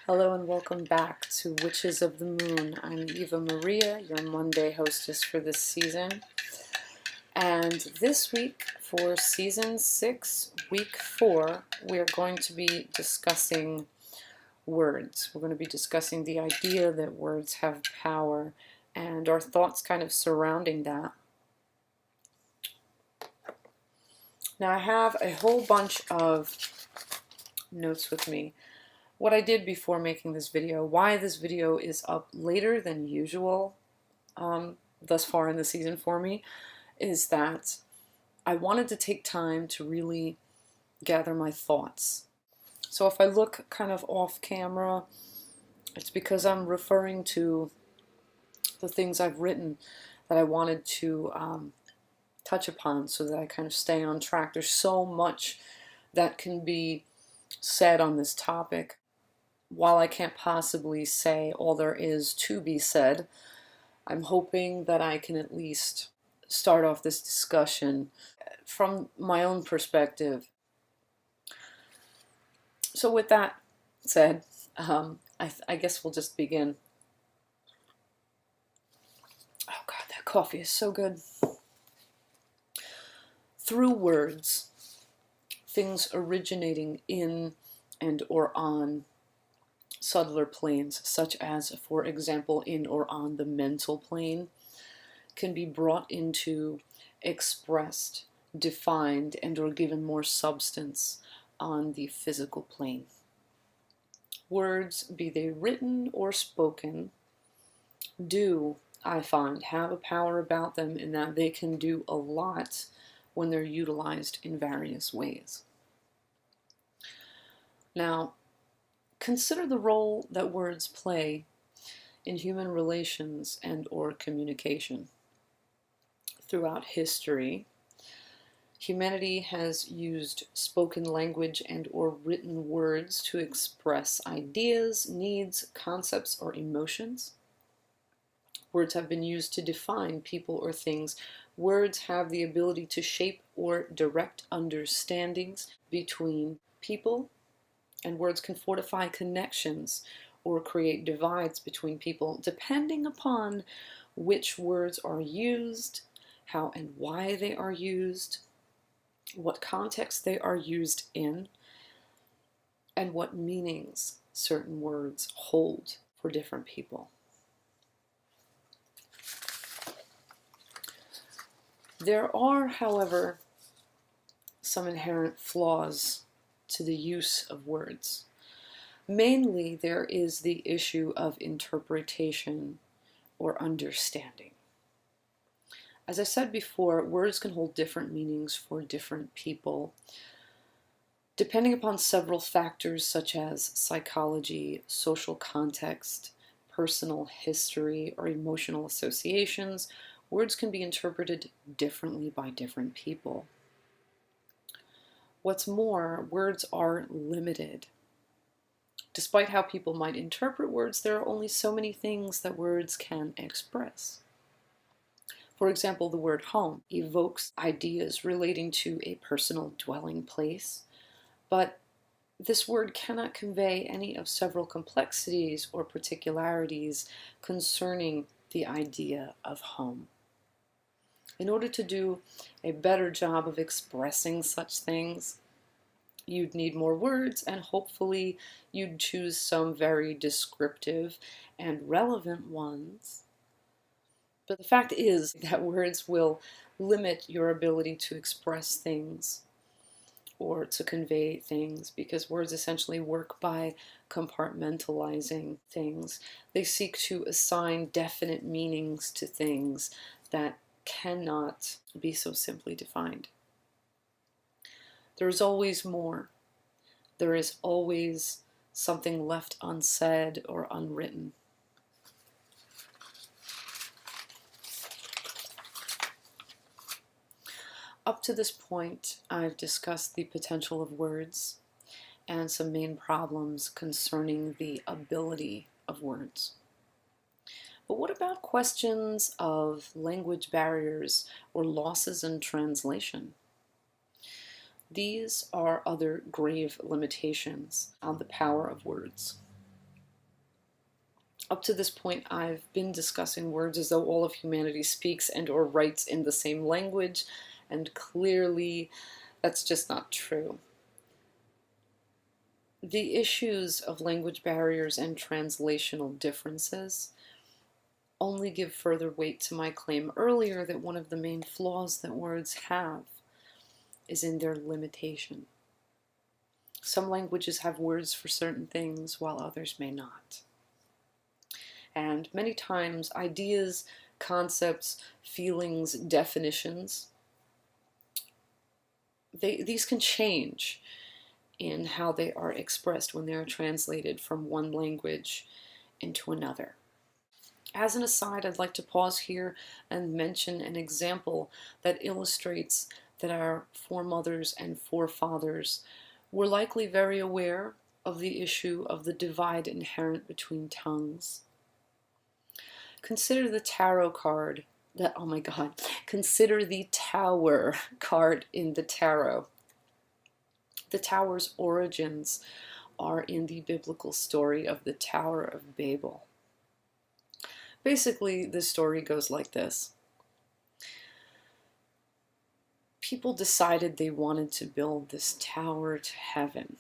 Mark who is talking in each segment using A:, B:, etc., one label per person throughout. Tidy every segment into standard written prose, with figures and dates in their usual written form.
A: Hello and welcome back to Witches of the Moon. I'm Eva Maria, your Monday hostess for this season. And this week, for Season 6, Week 4, we are going to be discussing words. We're going to be discussing the idea that words have power and our thoughts kind of surrounding that. Now, I have a whole bunch of notes with me. What I did before making this video, why this video is up later than usual thus far in the season for me, is that I wanted to take time to really gather my thoughts. So if I look kind of off camera, it's because I'm referring to the things I've written that I wanted to touch upon so that I kind of stay on track. There's so much that can be said on this topic. While I can't possibly say all there is to be said, I'm hoping that I can at least start off this discussion from my own perspective. So with that said, I guess we'll just begin. Oh God, that coffee is so good. Through words, things originating in and or on subtler planes, such as, for example, in or on the mental plane, can be brought into, expressed, defined, and or given more substance on the physical plane. Words, be they written or spoken, do, I find, have a power about them in that they can do a lot when they're utilized in various ways. Now, consider the role that words play in human relations and or communication. Throughout history, humanity has used spoken language and or written words to express ideas, needs, concepts, or emotions. Words have been used to define people or things. Words have the ability to shape or direct understandings between people, and words can fortify connections or create divides between people, depending upon which words are used, how and why they are used, what context they are used in, and what meanings certain words hold for different people. There are, however, some inherent flaws to the use of words. Mainly, there is the issue of interpretation or understanding. As I said before, words can hold different meanings for different people, depending upon several factors such as psychology, social context, personal history, or emotional associations. Words can be interpreted differently by different people. What's more, words are limited. Despite how people might interpret words, there are only so many things that words can express. For example, the word home evokes ideas relating to a personal dwelling place, but this word cannot convey any of several complexities or particularities concerning the idea of home. In order to do a better job of expressing such things, you'd need more words, and hopefully you'd choose some very descriptive and relevant ones. But the fact is that words will limit your ability to express things or to convey things, because words essentially work by compartmentalizing things. They seek to assign definite meanings to things that cannot be so simply defined. There is always more. There is always something left unsaid or unwritten. Up to this point, I've discussed the potential of words and some main problems concerning the ability of words. But what about questions of language barriers or losses in translation? These are other grave limitations on the power of words. Up to this point, I've been discussing words as though all of humanity speaks and or writes in the same language, and clearly that's just not true. The issues of language barriers and translational differences only give further weight to my claim earlier that one of the main flaws that words have is in their limitation. Some languages have words for certain things while others may not. And many times ideas, concepts, feelings, definitions, these can change in how they are expressed when they are translated from one language into another. As an aside, I'd like to pause here and mention an example that illustrates that our foremothers and forefathers were likely very aware of the issue of the divide inherent between tongues. Consider the tarot card, oh my God, consider the tower card in the tarot. The tower's origins are in the biblical story of the Tower of Babel. Basically, the story goes like this. People decided they wanted to build this tower to heaven.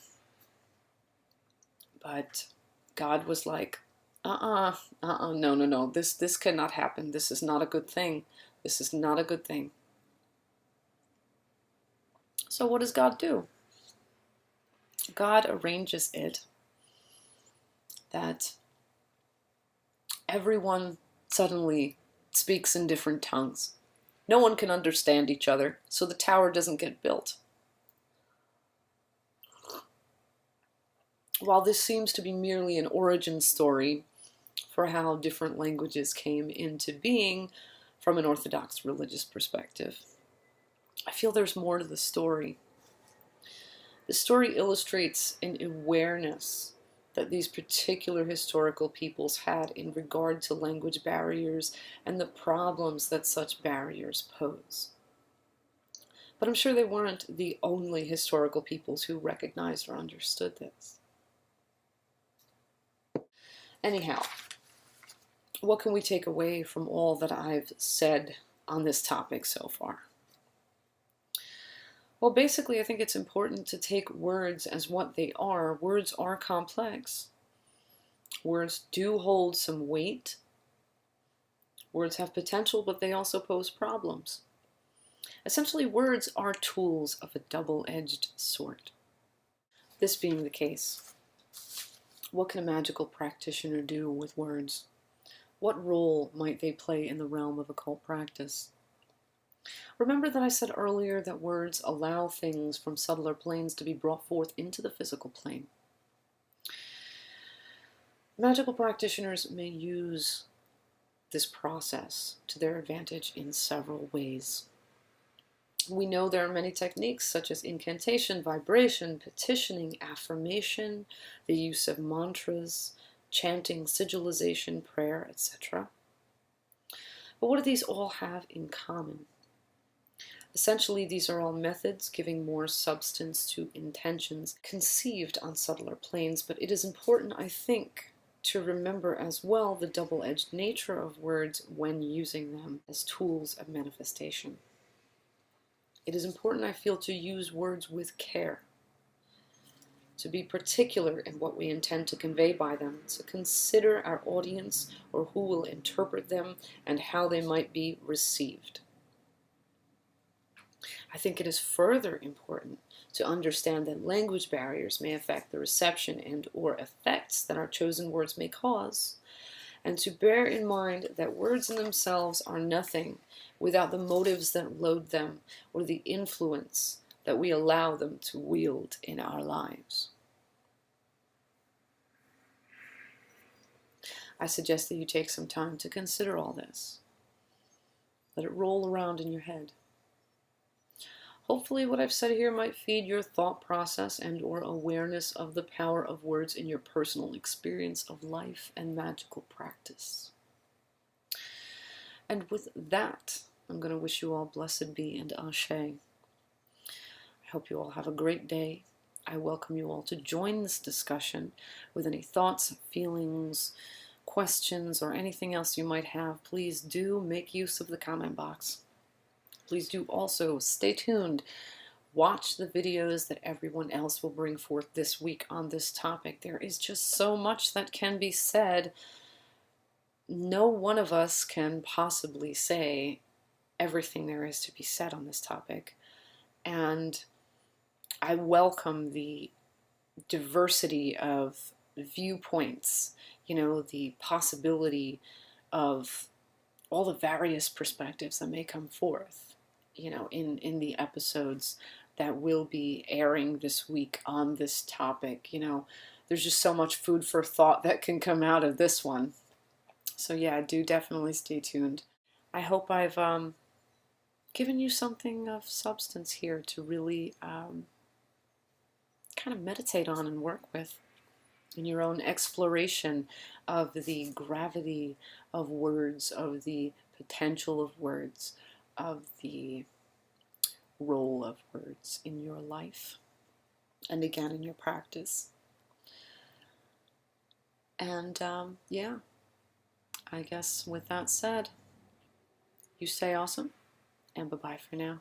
A: But God was like, no, this cannot happen. This is not a good thing. This is not a good thing. So what does God do? God arranges it that everyone suddenly speaks in different tongues. No one can understand each other, so the tower doesn't get built. While this seems to be merely an origin story for how different languages came into being from an Orthodox religious perspective, I feel there's more to the story. The story illustrates an awareness that these particular historical peoples had in regard to language barriers and the problems that such barriers pose. But I'm sure they weren't the only historical peoples who recognized or understood this. Anyhow, what can we take away from all that I've said on this topic so far? Well, basically, I think it's important to take words as what they are. Words are complex. Words do hold some weight. Words have potential, but they also pose problems. Essentially, words are tools of a double-edged sword. This being the case, what can a magical practitioner do with words? What role might they play in the realm of occult practice? Remember that I said earlier that words allow things from subtler planes to be brought forth into the physical plane. Magical practitioners may use this process to their advantage in several ways. We know there are many techniques such as incantation, vibration, petitioning, affirmation, the use of mantras, chanting, sigillization, prayer, etc. But what do these all have in common? Essentially, these are all methods giving more substance to intentions conceived on subtler planes, but it is important, I think, to remember as well the double-edged nature of words when using them as tools of manifestation. It is important, I feel, to use words with care, to be particular in what we intend to convey by them, to consider our audience or who will interpret them and how they might be received. I think it is further important to understand that language barriers may affect the reception and or effects that our chosen words may cause, and to bear in mind that words in themselves are nothing without the motives that load them or the influence that we allow them to wield in our lives. I suggest that you take some time to consider all this. Let it roll around in your head. Hopefully what I've said here might feed your thought process and or awareness of the power of words in your personal experience of life and magical practice. And with that, I'm going to wish you all blessed be and ashe. I hope you all have a great day. I welcome you all to join this discussion with any thoughts, feelings, questions or anything else you might have, please do make use of the comment box. Please do also stay tuned. Watch the videos that everyone else will bring forth this week on this topic. There is just so much that can be said. No one of us can possibly say everything there is to be said on this topic. And I welcome the diversity of viewpoints, the possibility of all the various perspectives that may come forth, in the episodes that will be airing this week on this topic. There's just so much food for thought that can come out of this one. So yeah, do definitely stay tuned. I hope I've given you something of substance here to really kind of meditate on and work with in your own exploration of the gravity of words, of the potential of words, of the role of words in your life, and again in your practice. And yeah, I guess with that said, you stay awesome, and bye-bye for now.